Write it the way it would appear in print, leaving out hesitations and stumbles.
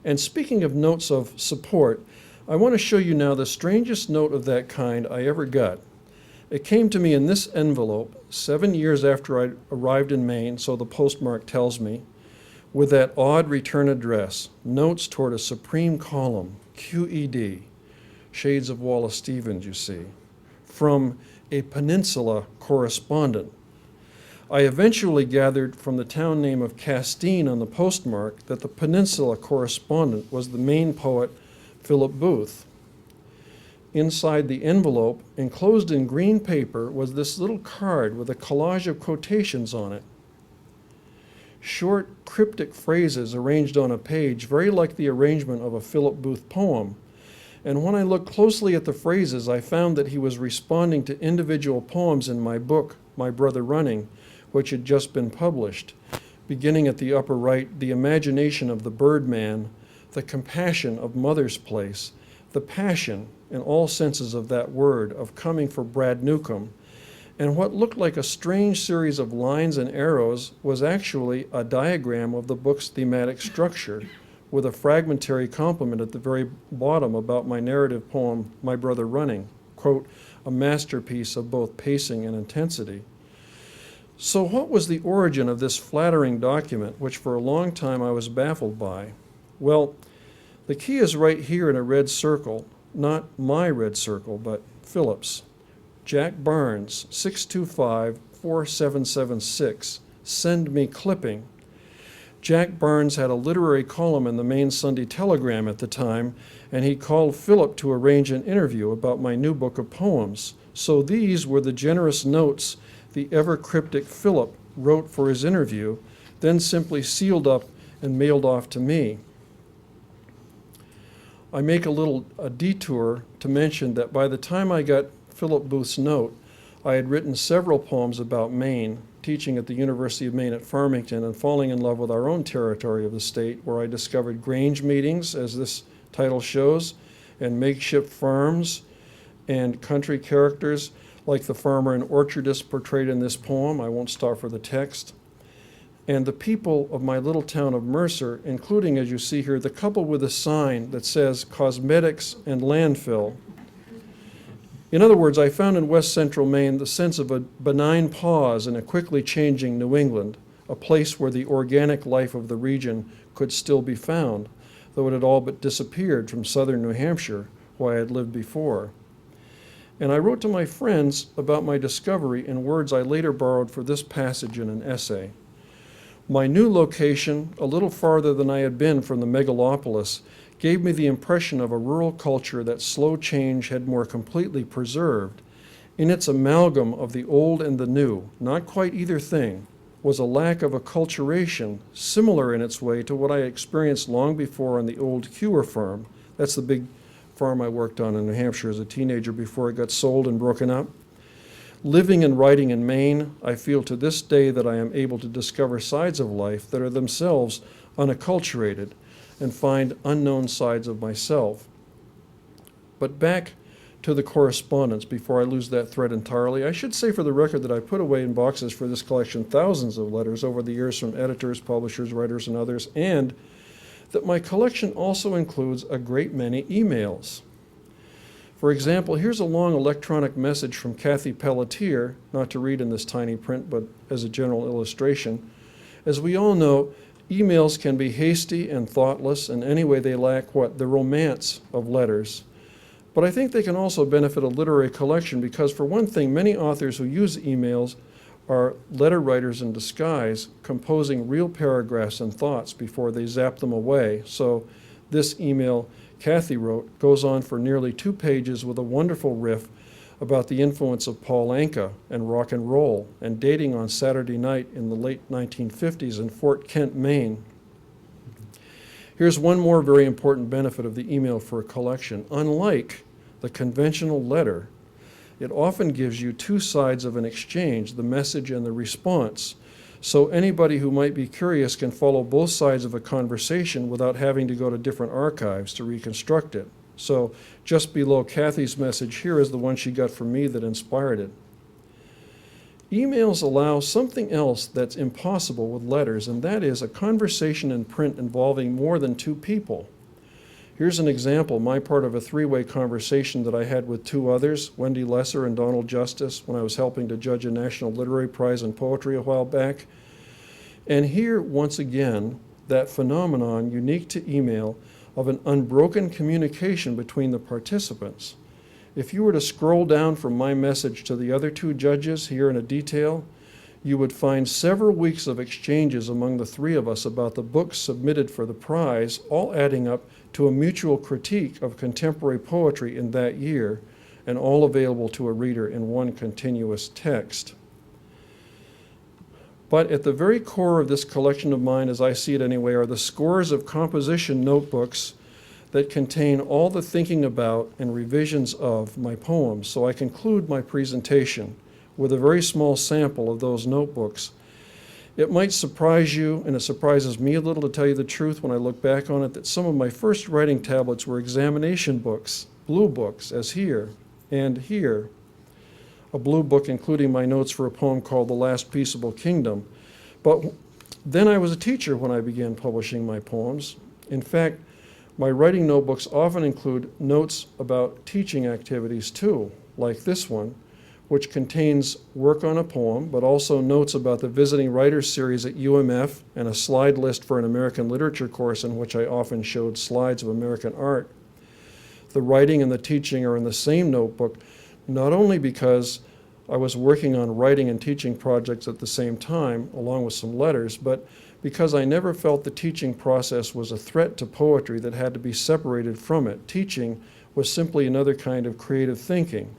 And speaking of notes of support, I want to show you now the strangest note of that kind I ever got. It came to me in this envelope 7 years after I arrived in Maine, so the postmark tells me, with that odd return address, notes toward a supreme column, QED, shades of Wallace Stevens, you see, from a Peninsula correspondent. I eventually gathered from the town name of Castine on the postmark that the Peninsula correspondent was the Maine poet Philip Booth. Inside the envelope, enclosed in green paper, was this little card with a collage of quotations on it. Short, cryptic phrases arranged on a page, very like the arrangement of a Philip Booth poem. And when I looked closely at the phrases, I found that he was responding to individual poems in my book, My Brother Running, which had just been published. Beginning at the upper right, the imagination of the birdman, the compassion of Mother's Place, the passion, in all senses of that word, of coming for Brad Newcomb, and what looked like a strange series of lines and arrows was actually a diagram of the book's thematic structure, with a fragmentary compliment at the very bottom about my narrative poem, My Brother Running, quote, a masterpiece of both pacing and intensity. So what was the origin of this flattering document, which for a long time I was baffled by? Well, the key is right here in a red circle, not my red circle, but Philip's. Jack Barnes, 625-4776, send me clipping. Jack Barnes had a literary column in the Maine Sunday Telegram at the time, and he called Philip to arrange an interview about my new book of poems. So these were the generous notes the ever-cryptic Philip wrote for his interview, then simply sealed up and mailed off to me. I make a detour to mention that by the time I got Philip Booth's note, I had written several poems about Maine, teaching at the University of Maine at Farmington and falling in love with our own territory of the state, where I discovered grange meetings, as this title shows, and makeshift farms and country characters like the farmer and orchardist portrayed in this poem. I won't stop for the text. And the people of my little town of Mercer, including, as you see here, the couple with a sign that says cosmetics and landfill. In other words, I found in west central Maine the sense of a benign pause in a quickly changing New England, a place where the organic life of the region could still be found, though it had all but disappeared from southern New Hampshire, where I had lived before. And I wrote to my friends about my discovery in words I later borrowed for this passage in an essay. My new location, a little farther than I had been from the megalopolis, gave me the impression of a rural culture that slow change had more completely preserved. In its amalgam of the old and the new, not quite either thing, was a lack of acculturation, similar in its way to what I experienced long before on the old Kewer farm. That's the big farm I worked on in New Hampshire as a teenager before it got sold and broken up. Living and writing in Maine, I feel to this day that I am able to discover sides of life that are themselves unacculturated and find unknown sides of myself. But back to the correspondence before I lose that thread entirely. I should say for the record that I put away in boxes for this collection thousands of letters over the years from editors, publishers, writers, and others, and that my collection also includes a great many emails. For example, here's a long electronic message from Kathy Pelletier, not to read in this tiny print, but as a general illustration. As we all know, emails can be hasty and thoughtless, and anyway they lack what? The romance of letters. But I think they can also benefit a literary collection because, for one thing, many authors who use emails are letter writers in disguise, composing real paragraphs and thoughts before they zap them away. So this email Kathy wrote goes on for nearly 2 pages with a wonderful riff about the influence of Paul Anka and rock and roll and dating on Saturday night in the late 1950s in Fort Kent, Maine. Here's one more very important benefit of the email for a collection. Unlike the conventional letter, it often gives you 2 sides of an exchange, the message and the response. So anybody who might be curious can follow both sides of a conversation without having to go to different archives to reconstruct it. So just below Kathy's message, here is the one she got from me that inspired it. Emails allow something else that's impossible with letters, and that is a conversation in print involving more than 2 people. Here's an example, my part of a three-way conversation that I had with two others, Wendy Lesser and Donald Justice, when I was helping to judge a National Literary Prize in Poetry a while back. And here, once again, that phenomenon unique to email of an unbroken communication between the participants. If you were to scroll down from my message to the other two judges here in a detail, you would find several weeks of exchanges among the three of us about the books submitted for the prize, all adding up to a mutual critique of contemporary poetry in that year, and all available to a reader in one continuous text. But at the very core of this collection of mine, as I see it anyway, are the scores of composition notebooks that contain all the thinking about and revisions of my poems. So I conclude my presentation with a very small sample of those notebooks. It might surprise you, and it surprises me a little to tell you the truth when I look back on it, that some of my first writing tablets were examination books, blue books, as here and here. A blue book including my notes for a poem called The Last Peaceable Kingdom. But then I was a teacher when I began publishing my poems. In fact, my writing notebooks often include notes about teaching activities too, like this one, which contains work on a poem, but also notes about the Visiting Writers Series at UMF and a slide list for an American literature course in which I often showed slides of American art. The writing and the teaching are in the same notebook, not only because I was working on writing and teaching projects at the same time, along with some letters, but because I never felt the teaching process was a threat to poetry that had to be separated from it. Teaching was simply another kind of creative thinking.